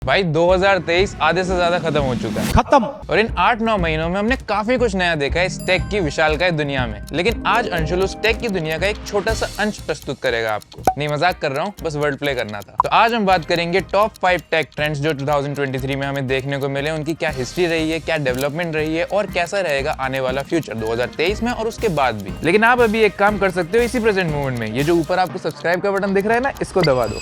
भाई 2023 आधे से ज्यादा खत्म हो चुका है। खत्म। और इन 8-9 महीनों में हमने काफी कुछ नया देखा है इस टेक की विशालकाय दुनिया में। लेकिन आज अंशुल उस टेक की दुनिया का एक छोटा सा अंश प्रस्तुत करेगा आपको। नहीं, मजाक कर रहा हूँ, बस वर्ड प्ले करना था। तो आज हम बात करेंगे टॉप 5 टेक ट्रेंड्स जो 2023 में हमें देखने को मिले, उनकी क्या हिस्ट्री रही है, क्या डेवलपमेंट रही है और कैसा रहेगा आने वाला फ्यूचर 2023 में और उसके बाद भी। लेकिन आप अभी एक काम कर सकते हो इसी प्रेजेंट मोमेंट में, ये जो ऊपर आपको सब्सक्राइब का बटन दिख रहा है ना, इसको दबा दो।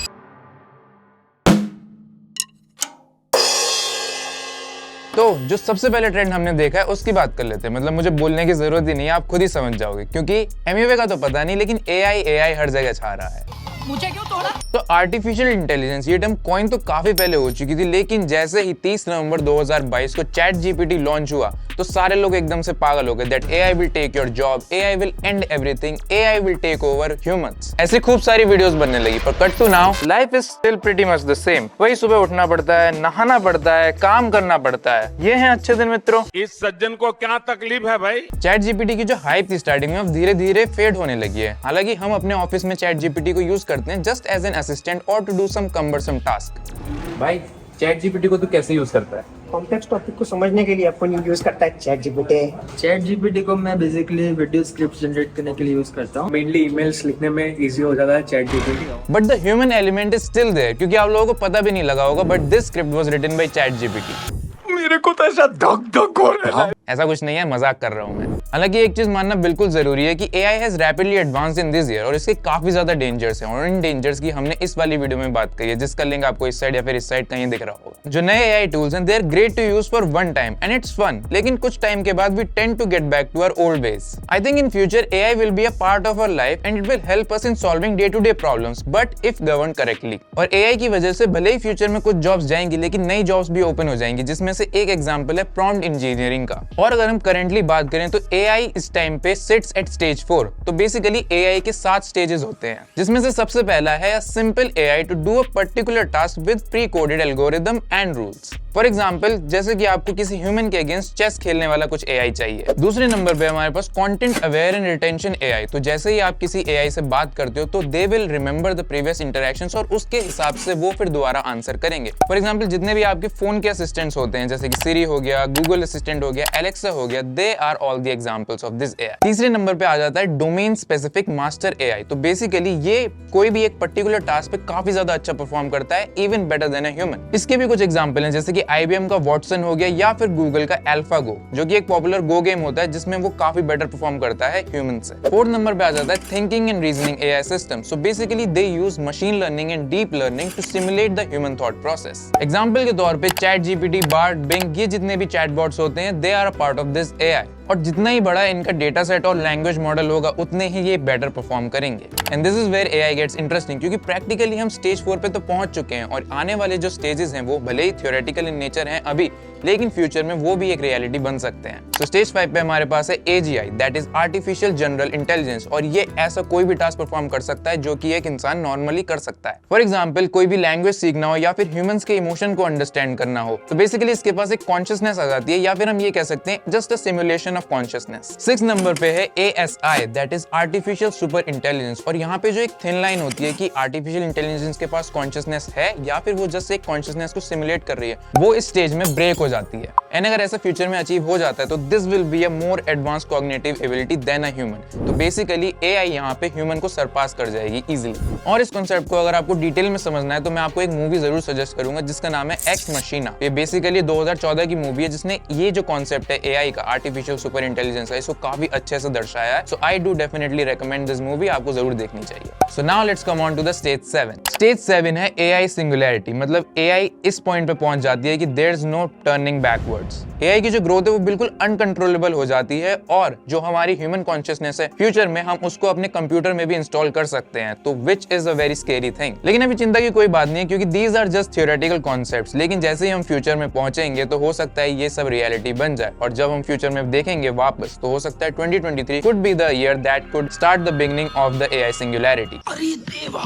तो जो सबसे पहले ट्रेंड हमने देखा है उसकी बात कर लेते हैं। मतलब मुझे बोलने की जरूरत ही नहीं है, आप खुद ही समझ जाओगे, क्योंकि एमयूए का तो पता नहीं, लेकिन एआई हर जगह छा रहा है। मुझे क्यों तोड़ा? तो आर्टिफिशियल इंटेलिजेंस ये टर्म कॉइन तो काफी पहले हो चुकी थी, लेकिन जैसे ही 30 नवंबर 2022 को चैट जीपीटी लॉन्च हुआ तो सारे लोग एकदम से पागल हो गए that AI will take your job, AI will end everything, AI will take over humans. ऐसी खूब सारी वीडियोस बनने लगी, पर cut to now life is still pretty much the same. वही सुबह उठना पड़ता है, नहाना पड़ता है, काम करना पड़ता है। ये हैं अच्छे दिन मित्रों। इस सज्जन को क्या तकलीफ है भाई? चैट जीपीटी की जो हाइप थी स्टार्टिंग में, अब धीरे धीरे फेड होने लगी है। हालांकि हम अपने ऑफिस में चैट जीपीटी को यूज करते हैं जस्ट एज एन असिस्टेंट और to do some cumbersome task. भाई चैट जीपीटी को तू कैसे यूज करता है? कॉम्प्लेक्स टॉपिक को समझने के लिए अपन यूज करता है चैट जीपीटी। चैट जीपीटी को मैं बेसिकली वीडियो स्क्रिप्ट जनरेट करने के लिए यूज करता हूँ। मेनली ईमेल्स लिखने में इजी हो जाता है ChatGPT. But the human element is still there, क्योंकि आप लोगों को पता भी नहीं लगा होगा, but this script was written by ChatGPT. मेरे को तो ऐसा धक धक हो रहा है। ऐसा कुछ नहीं है, मजाक कर रहा हूं मैं। हालांकि एक चीज मानना बिल्कुल जरूरी है कि AI has rapidly advanced in this year और इसके काफी ज्यादा डेंजर्स हैं, और इन डेंजर्स की हमने इस वाली वीडियो में बात करी है, जिसका लिंक आपको इस साइड या फिर इस साइड कहीं दिख रहा होगा। जो नए एआई टूल्स हैं, they are great to use for one time and it's fun, लेकिन कुछ टाइम के बाद we tend to get back to our old ways. I think in future AI will be a part of our life and it will help us in solving day to day problems, but if govern correctly. और AI की वजह से भले ही future में कुछ jobs जाएंगी, लेकिन नई जॉब्स भी ओपन हो जाएंगी, जिसमें से एक एग्जांपल है प्रॉम्प्ट इंजीनियरिंग का। और अगर हम करेंटली बात करें तो एआई इस टाइम पे सिट्स एट स्टेज 4। तो बेसिकली एआई के 7 स्टेजेस होते हैं, जिसमें से सबसे पहला है a simple AI to do a particular task with pre coded algorithm and rules. For example, जैसे कि आपको किसी ह्यूमन के अगेंस्ट चेस खेलने वाला कुछ एआई चाहिए। दूसरे नंबर पे हमारे पास content aware and retention AI. तो जैसे ही आप किसी एआई से बात करते हो तो they will remember the previous interactions और उसके हिसाब से वो फिर दोबारा आंसर करेंगे। फॉर एग्जाम्पल, जितने भी आपके फोन के असिस्टेंट्स होते हैं, जैसे कि सिरी हो गया, गूगल असिस्टेंट हो गया, एलेक्सा हो गया, they are all the examples of this AI. तीसरे नंबर पे आ जाता है डोमेन स्पेसिफिक मास्टर एआई। तो बेसिकली ये कोई भी एक पर्टिकुलर टास्क पे काफी ज्यादा अच्छा परफॉर्म करता है, even better than a human. इसके भी कुछ एग्जांपल हैं, जैसे कि आईबीएम का वॉटसन हो गया या फिर गूगल का अल्फागो, जो कि एक पॉपुलर गो गेम होता है जिसमें वो काफी बेटर परफॉर्म करता है ह्यूमन से। फोर्थ नंबर पे आ जाता है thinking and reasoning AI system. So basically they use machine learning and deep learning to simulate the human thought process. Example के तौर पे चैट जीपीटी, बार्ड, बिंग, ये जितने भी चैटबॉट्स होते हैं, they are a part of this AI. और जितना ही बड़ा इनका डेटा सेट और लैंग्वेज मॉडल होगा, उतने ही ये बेटर परफॉर्म करेंगे। And this is where AI gets interesting, क्योंकि प्रैक्टिकली हम स्टेज 4 पे तो पहुंच चुके हैं, और आने वाले जो स्टेजेस हैं वो भले ही थ्योरेटिकल इन नेचर हैं अभी, लेकिन फ्यूचर में वो भी एक रियलिटी बन सकते हैं। तो स्टेज 5 पे हमारे पास है AGI, that is artificial general intelligence. और ये ऐसा कोई भी टास्क परफॉर्म कर सकता है जो कि एक इंसान नॉर्मली कर सकता है। फॉर एग्जाम्पल, कोई भी लैंग्वेज सीखना हो या फिर ह्यूमंस के इमोशन को अंडरस्टैंड करना हो, तो बेसिकली इसके पास एक कॉन्शियसनेस आ जाती है, या फिर हम ये कह सकते हैं just a simulation of consciousness. 6 number पे है ASI, that is artificial super intelligence. और यहाँ पे जो एक थिन लाइन होती है कि आर्टिफिशियल इंटेलिजेंस के पास कॉन्शियसनेस है या फिर वो जस्ट एक कॉन्शियसनेस को सिमुलेट कर रही है, वो इस स्टेज में ब्रेक हो जाती है। एंड अगर ऐसा फ्यूचर में अचीव हो जाता है तो this will be a more advance cognitive ability than a human. तो बेसिकली एआई यहाँ पे ह्यूमन को सरपास कर जाएगी इजीली। और इस कॉन्सेप्ट को अगर आपको डिटेल में समझना है तो मैं आपको एक मूवी जरूर सजेस्ट करूंगा, जिसका नाम है एक्स मशीना। ये बेसिकली 2014 की मूवी है, जिसने ये जो कॉन्सेप्ट है एआई का, आर्टिफिशियल सुपर इंटेलिजेंस का, इसको काफी अच्छे से दर्शाया है। So I do definitely recommend this movie, आपको जरूर देखनी चाहिए। So now let's come on to the stage 7। Stage 7 है एआई सिंगुलैरिटी। मतलब एआई इस पॉइंट पे पहुंच जाती है कि there is no turning backwards. AI की जो ग्रोथ है वो बिल्कुल अनकंट्रोलेबल हो जाती है, और जो हमारी ह्यूमन कॉन्शियसनेस है, फ्यूचर में हम उसको अपने कंप्यूटर में भी इंस्टॉल कर सकते हैं, तो which is a very scary thing. लेकिन अभी चिंता की कोई बात नहीं है, क्योंकि these are just theoretical concepts. लेकिन जैसे ही हम फ्यूचर में पहुंचेंगे तो हो सकता है ये सब रियलिटी बन जाए, और जब हम फ्यूचर में देखेंगे वापस, तो हो सकता है 2023 could be the year that could start the beginning of the AI singularity. अरे देवा!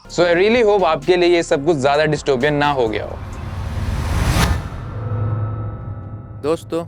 So I really hope आपके लिए ये सब कुछ ज्यादा डिस्टोपियन ना हो गया हो। दोस्तों,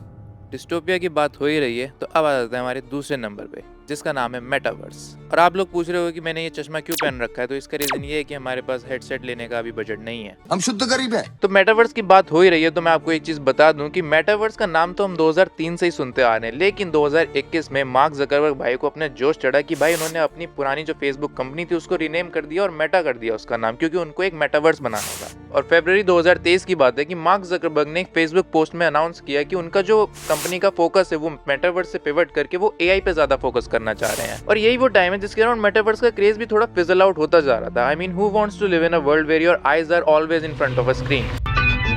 डिस्टोपिया की बात हो ही रही है, तो अब आ जाते हैं हमारे दूसरे नंबर पे, जिसका नाम है मेटावर्स। और आप लोग पूछ रहे हो कि मैंने ये चश्मा क्यों पहन रखा है, तो इसका रीजन ये है कि हमारे पास हेडसेट लेने का अभी बजट नहीं है, हम शुद्ध गरीब हैं। तो मेटावर्स की बात हो ही रही है तो मैं आपको एक चीज बता दूं कि मेटावर्स का नाम तो हम 2003 से ही सुनते आ रहे हैं, लेकिन 2021 में मार्क ज़करबर्ग भाई को अपने जोश चढ़ा कि भाई उन्होंने अपनी पुरानी जो फेसबुक कंपनी थी उसको रीनेम कर दिया और मेटा कर दिया उसका नाम, क्योंकि उनको एक मेटावर्स बनाना था। और फरवरी 2023 की बात है कि मार्क ज़करबर्ग ने एक फेसबुक पोस्ट में अनाउंस किया कि उनका जो कंपनी का फोकस है वो मेटावर्स से पिवट करके वो एआई पे ज्यादा फोकस करना चाह रहे हैं। और यही वो टाइम है जिसके अराउंड मेटावर्स का क्रेज भी थोड़ा फिजल आउट होता जा रहा था। I mean, who wants to live in a world where your eyes are always in front of a screen.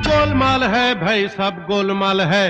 गोलमाल है भाई, सब गोलमाल है।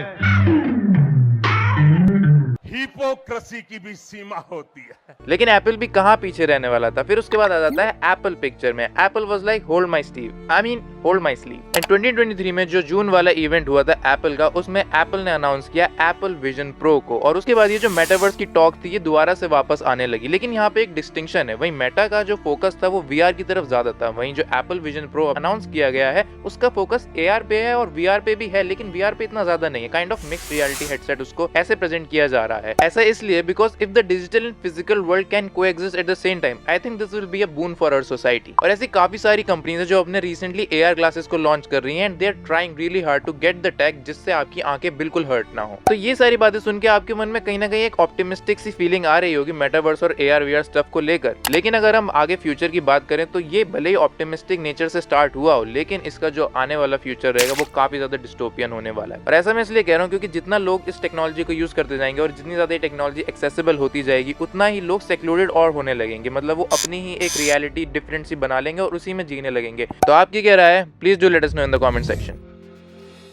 हिपोक्रेसी की भी सीमा होती है। लेकिन एप्पल भी कहाँ पीछे रहने वाला था। फिर उसके बाद आ जाता है एप्पल पिक्चर में। Apple was like hold my sleeve, I mean hold my sleeve. And 2023 में जो जून वाला इवेंट हुआ था एप्पल का, उसमें एप्पल ने अनाउंस किया एप्पल विजन प्रो को। और उसके बाद ये जो मेटावर्स की टॉक थी ये दोबारा से वापस आने लगी। लेकिन यहाँ पे एक डिस्टिंक्शन है, वहीं मेटा का जो फोकस था वो वीआर की तरफ ज्यादा था, वहीं जो एप्पल विजन प्रो अनाउंस किया गया है उसका फोकस एआर पे है और वीआर पे भी है, लेकिन वीआर पे इतना ज्यादा नहीं है। Kind of mixed reality headset उसको ऐसे प्रेजेंट किया जा रहा है। ऐसा इसलिए because if the digital and physical world can coexist at the same time, I think this will be a boon for our society. और ऐसी काफी सारी कंपनीज है जो अपने रिसेंटली एआर ग्लासेस को लॉन्च कर रही हैं and they are trying really hard to get the tech जिससे आपकी आंखें बिल्कुल हर्ट ना हो। तो ये सारी बातें सुन के आपके मन में कहीं ना कहीं एक ऑप्टिमिस्टिक सी फीलिंग आ रही होगी मेटावर्स और एआर वीआर स्टफ को लेकर। लेकिन अगर हम आगे फ्यूचर की बात करें तो ये भले ही ऑप्टिमिस्टिक नेचर से स्टार्ट हुआ हो, लेकिन इसका जो आने वाला फ्यूचर रहेगा वो काफी ज्यादा डिस्टोपियन होने वाला है। और ऐसा मैं इसलिए कह रहा हूँ क्योंकि जितना लोग इस टेक्नोलॉजी को यूज करते जाएंगे और जितनी ज्यादा टेक्नोलॉजी एक्सेसिबल होती जाएगी उतना ही लोग सेक्लूडेड और होने लगेंगे। मतलब वो अपनी ही एक रियलिटी डिफरेंट सी बना लेंगे और उसी में जीने लगेंगे। तो आपकी क्या राय है? Please do let us know in the comment section.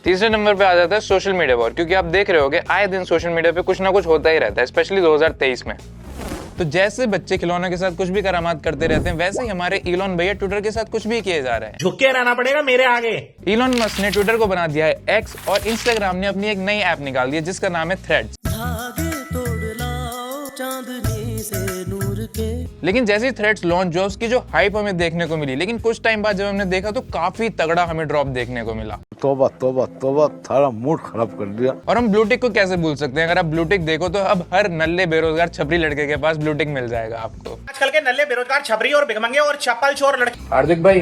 तीसरे नंबर पे आ जाता है सोशल मीडिया वॉर, क्योंकि आप देख रहे होगे आए दिन सोशल मीडिया पे कुछ ना कुछ होता ही रहता है, स्पेशली 2023 में। तो जैसे बच्चे खिलौनों के साथ कुछ भी करामात करते रहते हैं, वैसे ही हमारे इलॉन भैया ट्विटर के साथ कुछ भी किए जा रहा है। झुक के रहना पड़ेगा मेरे आगे। इलॉन मस्क ने ट्विटर को बना दिया है एक्स और इंस्टाग्राम ने अपनी एक नई ऐप निकाल दी है जिसका नाम है थ्रेड्स। लेकिन जैसे ही थ्रेड्स लॉन्च हुआ उसकी जो हाइप हमें देखने को मिली, लेकिन कुछ टाइम बाद जब हमने देखा तो काफी तगड़ा हमें ड्रॉप देखने को मिला। तौबा तौबा तौबा, थारा मूड खराब कर दिया। और हम ब्लूटिक को कैसे भूल सकते हैं? अगर आप ब्लूटिक देखो तो अब हर नल्ले बेरोजगार छपरी लड़के के पास ब्लूटिक मिल जाएगा आपको। आजकल के नल्ले बेरोजगार छपरी और भिखमंगे और चप्पल चोर लड़के। हार्दिक भाई,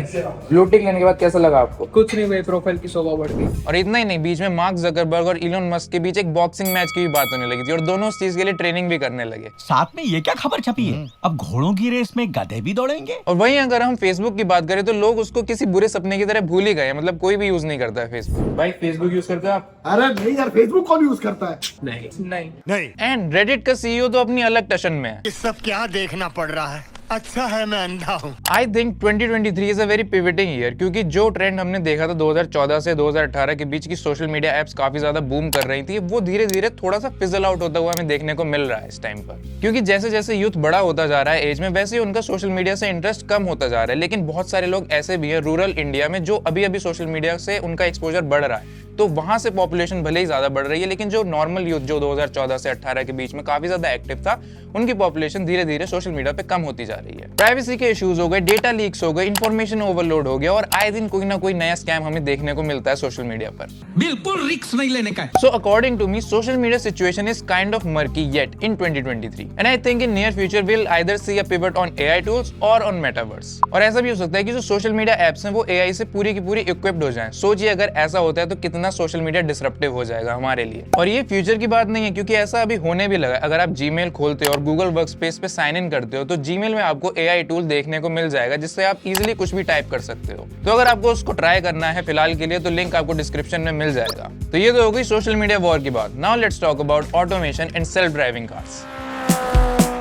ब्लूटिक लेने के बाद कैसा लगा आपको? कुछ नहीं भाई, प्रोफाइल की शोभा बढ़ गई। और इतना ही नहीं, बीच में मार्क ज़करबर्ग और इलॉन मस्क के बीच एक बॉक्सिंग मैच की भी बात होने लगी थी और दोनों इस चीज के लिए ट्रेनिंग भी करने लगे। साथ में ये क्या खबर छपी है? अब घोड़ों की रेस में गधे भी दौड़ेंगे? और वहीं अगर हम फेसबुक की बात करें तो लोग उसको किसी बुरे सपने की तरह भूल ही गए। मतलब कोई भी यूज नहीं करता है फेसबुक। भाई फेसबुक यूज करते हो आप? अरे नहीं यार, फेसबुक कौन यूज करता है? नहीं। एंड रेडिट का सीईओ तो अपनी अलग टशन में है। ये सब क्या देखना पड़ रहा है? अच्छा है मैं अंधा हूँ। I think 2023 is a very pivoting year, क्योंकि जो ट्रेंड हमने देखा था 2014 से 2018 के बीच की सोशल मीडिया एप्स काफी ज्यादा बूम कर रही थी, वो धीरे धीरे थोड़ा सा फिजल आउट होता हुआ हमें देखने को मिल रहा है इस टाइम पर। क्योंकि जैसे जैसे यूथ बड़ा होता जा रहा है एज में, वैसे ही उनका सोशल मीडिया से इंटरेस्ट कम होता जा रहा है। लेकिन बहुत सारे लोग ऐसे भी हैं रूरल इंडिया में जो अभी अभी सोशल मीडिया से उनका एक्सपोजर बढ़ रहा है, तो वहां से पॉपुलेशन भले ही ज्यादा बढ़ रही है, लेकिन जो नॉर्मल यूथ जो 2014 से 18 के बीच में काफी ज्यादा एक्टिव था, उनकी पॉपुलेशन धीरे धीरे सोशल मीडिया पे कम होती जा रही है। प्राइवेसी के इश्यूज हो गए, डेटा लीक्स हो गए, इंफॉर्मेशन ओवरलोड हो गया और आए दिन कोई ना कोई नया स्कैम हमें देखने को मिलता है सोशल मीडिया पर। बिल्कुल रिस्क नहीं लेने का। So according to me, social media situation is kind of murky yet in 2023, and I think in near future we'll either see a pivot on AI tools or on metaverse। और ऐसा भी हो सकता है कि जो सोशल मीडिया एप्स हैं वो AI से पूरी की पूरी इक्विप्ड हो जाएं। सोचिए अगर ऐसा होता है तो कितना सोशल मीडिया डिसरप्टिव हो जाएगा हमारे लिए। और ये फ्यूचर की बात नहीं है, क्योंकि ऐसा अभी होने भी लगा। अगर आप Gmail खोलते हो और Google वर्कस्पेस पे साइन इन करते हो तो Gmail में आपको AI टूल देखने को मिल जाएगा जिससे आप इजीली कुछ भी टाइप कर सकते हो। तो अगर आपको उसको ट्राई करना है फिलहाल के लिए तो लिंक आपको डिस्क्रिप्शन में मिल जाएगा। तो ये तो हो गई सोशल मीडिया वॉर की बात। Now let's talk about automation and self driving cars.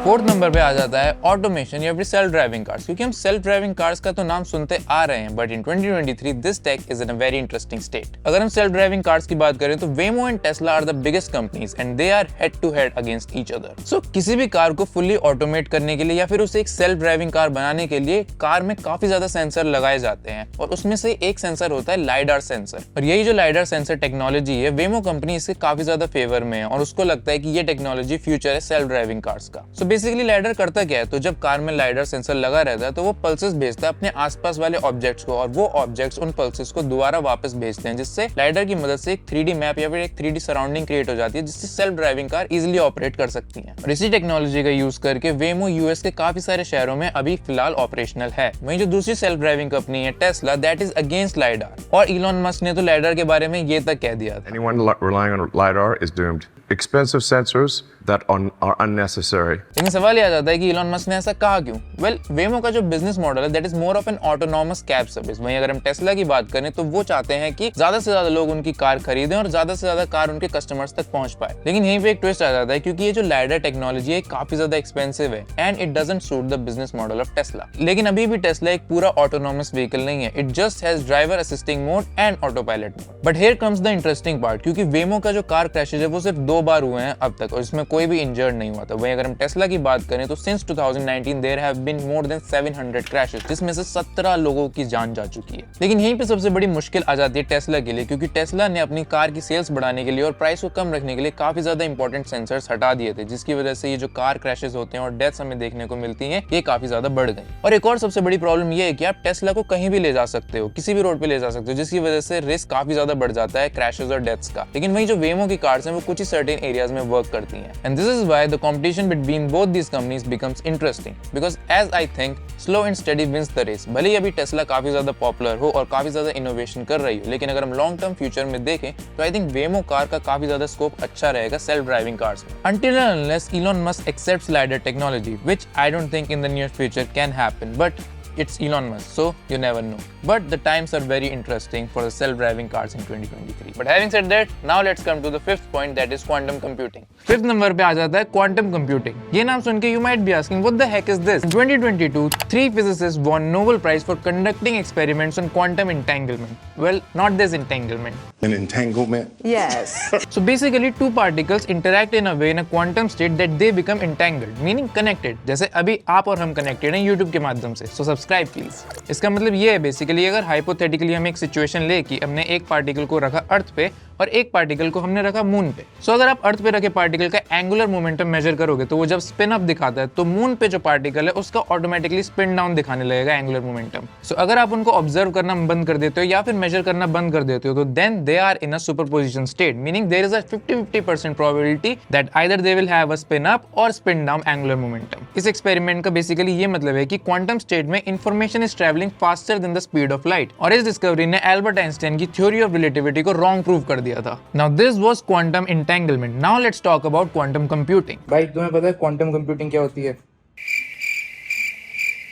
Fourth number पे आ जाता है ऑटोमेशन या फिर सेल्फ ड्राइविंग कार्स। क्योंकि हम सेल्फ ड्राइविंग कार्स का तो नाम सुनते आ रहे हैं, but in 2023 this tech is in a very interesting state. अगर हम सेल्फ ड्राइविंग कार्स की बात करें तो Waymo and Tesla are the biggest companies and they are head to head against each other. सो किसी भी कार को फुल्ली ऑटोमेट करने के लिए या फिर उसे एक सेल्फ ड्राइविंग कार बनाने के लिए कार में काफी ज्यादा सेंसर लगाए जाते हैं और उसमें से एक सेंसर होता है लाइडार सेंसर। और यही जो लाइडार सेंसर टेक्नोलॉजी है, वेमो कंपनी इसके काफी ज्यादा फेवर में है और उसको लगता है कि ये टेक्नोलॉजी फ्यूचर है सेल्फ ड्राइविंग कार्स का। सो बेसिकली लाइडर करता क्या है, तो जब कार में लाइडर सेंसर लगा रहता है तो वो पल्सेस भेजता है अपने आसपास वाले ऑब्जेक्ट्स को, और वो ऑब्जेक्ट्स उन पल्सेस को दोबारा वापस भेजते हैं, जिससे लाइडर की मदद से एक 3D मैप या फिर एक 3D सराउंडिंग क्रिएट हो जाती है, जिससे self driving car easily operate कर सकती है। और इसी टेक्नोलॉजी का यूज करके वेमो यूएस के काफी सारे शहरों में अभी फिलहाल ऑपरेशनल है। वहीं जो दूसरी सेल्फ ड्राइविंग कंपनी है Tesla, that is against lidar, और इलॉन मस्क ने तो लाइडर के बारे में ये तक कह दिया था। Anyone relying on LiDAR is doomed. Expensive sensors that are unnecessary. लेकिन सवाल ये आ जाता है कि इलॉन मस्क ने ऐसा कहा क्यों? वेल, वेमो का जो बिजनेस मॉडल है that is more of N autonomous cab service. वहीं अगर हम टेस्ला की बात करें तो वो चाहते हैं कि ज्यादा से ज्यादा लोग उनकी कार खरीदें और ज्यादा से ज्यादा कार उनके कस्टमर्स तक पहुंच पाए। लेकिन यहीं पे एक ट्विस्ट आ जाता है, क्योंकि ये जो लाइडर टेक्नोलॉजी है काफी ज्यादा एक्सपेंसिव है and it doesn't suit the business model of Tesla. लेकिन अभी भी टेस्ला एक पूरा ऑटोनॉमस व्हीकल नहीं है, it just has driver assisting mode and auto pilot mode. But here comes the interesting part, क्योंकि वेमो का जो कार क्रैशेज है वो सिर्फ 2 बार हुए हैं अब तक, और इसमें कोई भी इंजर्ड नहीं हुआ था। वहीं अगर हम टेस्ला की बात करें तो since 2019 there have been more than 700 crashes, जिसमें से 17 लोगों की जान जा चुकी है। लेकिन यहीं पे सबसे बड़ी मुश्किल आ जाती है टेस्ला के लिए, क्योंकि टेस्ला ने अपनी कार की सेल्स बढ़ाने के लिए और प्राइस को कम रखने के लिए काफी ज्यादा इंपॉर्टेंट सेंसर्स हटा दिए थे, जिसकी वजह से ये जो कार क्रैशेस होते हैं और डेथ्स हमें देखने को मिलती हैं ये काफी ज्यादा बढ़ गई। और एक और सबसे बड़ी प्रॉब्लम ये है कि आप टेस्ला को कहीं भी ले जा सकते हो, किसी भी रोड पे ले जा सकते हो, जिसकी वजह से रिस्क काफी ज्यादा बढ़ जाता है क्रैशेस और डेथ्स का। लेकिन वहीं जो वेमो की कार्स हैं वो कुछ ही सर्टेन एरियाज में वर्क करती हैं, and this is why the competition between both these companies becomes interesting, because as I think slow and steady wins the race। भले ही अभी टेस्ला काफी ज्यादा पॉपुलर हो और काफी ज्यादा इनोवेशन कर रही हो, लेकिन अगर हम लॉन्ग टर्म फ्यूचर में देखें तो आई थिंक वेमो कार का काफी ज्यादा स्कोप अच्छा रहेगा सेल्फ ड्राइविंग कार्स में, until and unless Elon Musk accepts LiDAR technology, which I don't think in the near future can happen, but it's Elon Musk, so you never know. But the times are very interesting for the self-driving cars in 2023. But having said that, now let's come to the 5th point, that is quantum computing. 5th number पे आ जाता है quantum computing। ये नाम सुन के you might be asking, what the heck is this? In 2022, 3 physicists won Nobel Prize for conducting experiments on quantum entanglement. Well, not this entanglement. An entanglement? Yes. So basically, 2 particles interact in a way in a quantum state that they become entangled, meaning connected. जैसे अभी आप और हम connected हैं YouTube के माध्यम से। So subscribe please. इसका मतलब ये है बेसिकली, अगर हाइपोथेटिकली हम एक सिचुएशन ले कि हमने एक पार्टिकल को रखा अर्थ पे और एक पार्टिकल को हमने रखा मून पे। सो अगर आप अर्थ पे रखे पार्टिकल का एंगुलर मोमेंटम मेजर करोगे तो वो जब स्पिन अप दिखाता है तो मून पे जो पार्टिकल है उसका ऑटोमेटिकली स्पिन डाउन दिखाने लगेगा एंगुलर मोमेंटम। सो अगर आप उनको ऑब्जर्व करना बंद कर देते हो या फिर मेजर करना बंद कर देते हो तो then they are in a superposition state, meaning there is a 50-50% probability that either they will have a spin up और स्पिन डाउन एंगुलर मोमेंटम। इस एक्सपेरिमेंट का बेसिकली ये मतलब है कि क्वांटम स्टेट में information is travelling faster than the speed of light, और इस डिस्कवरी ने एल्बर्ट आइंस्टाइन की थ्योरी ऑफ रिलेटिविटी को रॉन्ग प्रूव कर दिया था। Now this was quantum entanglement. Now let's talk about quantum computing. भाई तुम्हें पता है क्वांटम कंप्यूटिंग क्या होती है?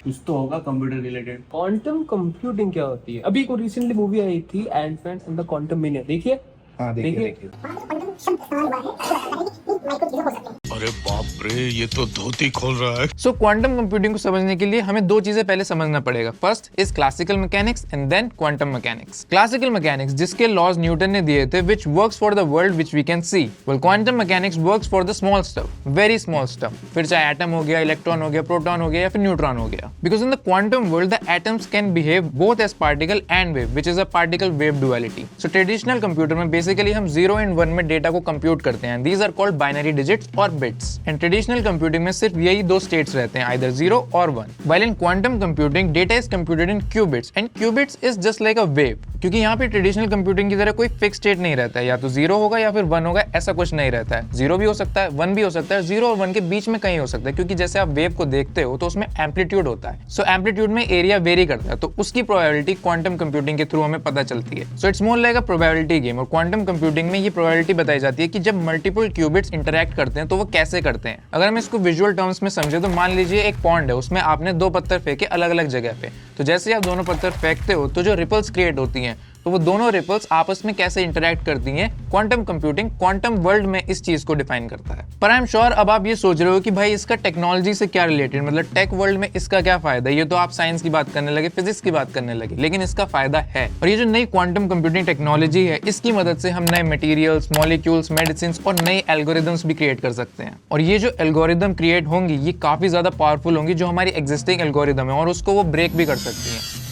कुछ तो होगा कंप्यूटर रिलेटेड। क्वांटम कंप्यूटिंग क्या होती है? अभी को रिसेंटली मूवी आई थी Ant Man and the Quantumania, देखिए? हाँ देखिए। अरे बाप रे, ये तो धोती खोल रहा है। सो क्वांटम कंप्यूटिंग को समझने के लिए हमें 2 चीजें पहले समझना पड़ेगा। First is classical mechanics and then quantum mechanics. Classical mechanics जिसके लॉज न्यूटन ने दिए थे, which works for the world which we can see. Well quantum mechanics works for the small stuff, very small stuff, फिर चाहे atom हो गया, electron हो गया, प्रोटॉन हो गया या फिर न्यूट्रॉन हो गया। Because in the quantum world the atoms can behave both as particle and wave, which is a particle wave duality. So traditional computer में बेसिकली हम 0 and 1 में डेटा को कंप्यूट करते हैं। These are called binary digits और bits. And traditional computing में सिर्फ यही 2 स्टेट्स रहते हैं, आइदर 0 और 1। While in quantum computing data is computed in qubits and qubits is just like a wave, क्योंकि यहाँ पे ट्रेडिशनल कंप्यूटिंग की तरह कोई फिक्स स्टेट नहीं रहता है, या तो 0 होगा या फिर 1 होगा, ऐसा कुछ नहीं रहता है। 0 भी हो सकता है, 1 भी हो सकता है, 0 और 1 के बीच में कहीं हो सकता है, क्योंकि जैसे आप वेव को देखते हो तो उसमें एम्पलीट्यूड होता है। सो एम्पलीट्यूड में एरिया वेरी करता है, तो उसकी प्रोबेबिलिटी क्वांटम कंप्यूटिंग के थ्रू हमें पता चलती है। So it's more like a probability game, और क्वांटम कंप्यूटिंग में ये प्रोबेबिलिटी बताई जाती है कि जब मल्टीपल क्यूबिट्स इंटरैक्ट करते हैं तो वो कैसे करते हैं। अगर हम इसको विजुअल टर्म्स में समझे तो मान लीजिए एक पॉन्ड है, उसमें आपने 2 पत्थर फेंके अलग अलग जगह पे, तो जैसे आप दोनों पत्थर फेंकते हो तो जो रिपल्स क्रिएट होती हैं तो वो दोनों रिपल्स आपस में कैसे इंटरैक्ट करती हैं, क्वांटम कंप्यूटिंग क्वांटम वर्ल्ड में इस चीज को डिफाइन करता है। पर आई एम श्योर अब आप ये सोच रहे हो कि भाई इसका टेक्नोलॉजी से क्या रिलेटेड, मतलब टेक वर्ल्ड में इसका क्या फायदा है। ये तो आप साइंस की बात करने लगे, फिजिक्स की बात करने लगे, लेकिन इसका फायदा है। और ये जो नई क्वांटम कंप्यूटिंग टेक्नोलॉजी है, इसकी मदद से हम नए मटेरियल्स, मॉलिक्यूल्स, मेडिसिन और नए एल्गोरिदम्स भी क्रिएट कर सकते हैं। और ये जो एल्गोरिदम क्रिएट होंगी ये काफी ज्यादा पावरफुल होंगी जो हमारी एग्जिस्टिंग एल्गोरिदम है, और उसको वो ब्रेक भी कर सकती है।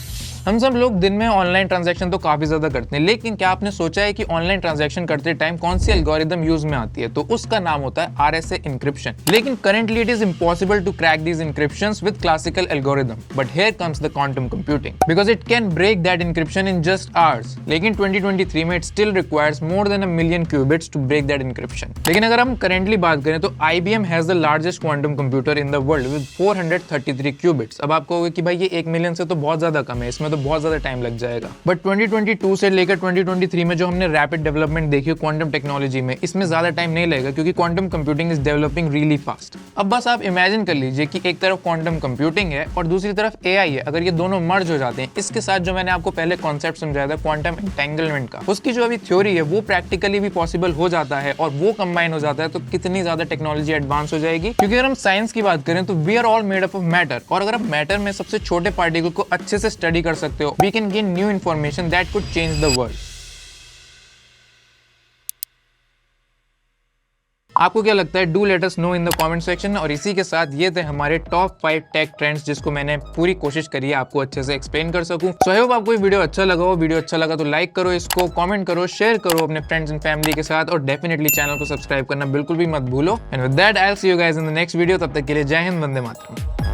हम सब लोग दिन में ऑनलाइन ट्रांजैक्शन तो काफी ज्यादा करते हैं, लेकिन क्या आपने सोचा है कि ऑनलाइन ट्रांजैक्शन करते टाइम कौन सी एल्गोरिदम यूज में आती है? तो उसका नाम होता है RSA इंक्रिप्शन। लेकिन currently it is impossible to crack these encryptions with classical algorithm, but here comes the quantum computing because it can break that encryption in just hours. लेकिन 2023 में it still requires more than 1 million qubits to break that encryption. लेकिन अगर हम currently बात करें तो IBM has the largest quantum computer in the world with 433 qubits. अब आप कहोगे कि भाई ये 1 मिलियन से तो बहुत ज्यादा कम है, इसमें तो बहुत ज्यादा टाइम लग जाएगा। बट 2022 से लेकर 2023 में जो हमने रैपिड डेवलपमेंट देखी क्वांटम टेक्नोलॉजी में, इसमें ज्यादा टाइम नहीं लगेगा क्योंकि quantum computing is developing really fast. अब बस आप इमेजिन कर लीजिए कि एक तरफ क्वांटम कंप्यूटिंग है और दूसरी तरफ AI है। अगर ये दोनों मर्ज हो जाते हैं, इसके साथ जो मैंने आपको पहले कॉन्सेप्ट समझाया था क्वांटम एंटेंगलमेंट का, उसकी जो अभी थ्योरी है वो प्रैक्टिकली भी पॉसिबल हो जाता है और वो कंबाइन हो जाता है, तो कितनी ज्यादा टेक्नोलॉजी एडवांस हो जाएगी। क्योंकि अगर हम साइंस की बात करें तो we are all made up of matter, और अगर आप मैटर में सबसे छोटे पार्टिकल को अच्छे से स्टडी कर सकते हो, we can gain new information that could change the world. आपको क्या लगता है? Do let us know in the comment section. और इसी के साथ ये थे हमारे टॉप 5 टेक ट्रेंड्स, जिसको मैंने पूरी कोशिश करी है आपको अच्छे से एक्सप्लेन कर सकूं। सो आई होप आपको ये वीडियो अच्छा लगा हो। वीडियो अच्छा लगा तो लाइक करो इसको, कमेंट करो, शेयर करो अपने फ्रेंड्स एंड फैमिली के साथ, और डेफिनेटली चैनल को सब्सक्राइब करना बिल्कुल भी मत भूलो। And with that I will see you guys in the next video. तब तक के लिए जय हिंद, वंदे मातरम।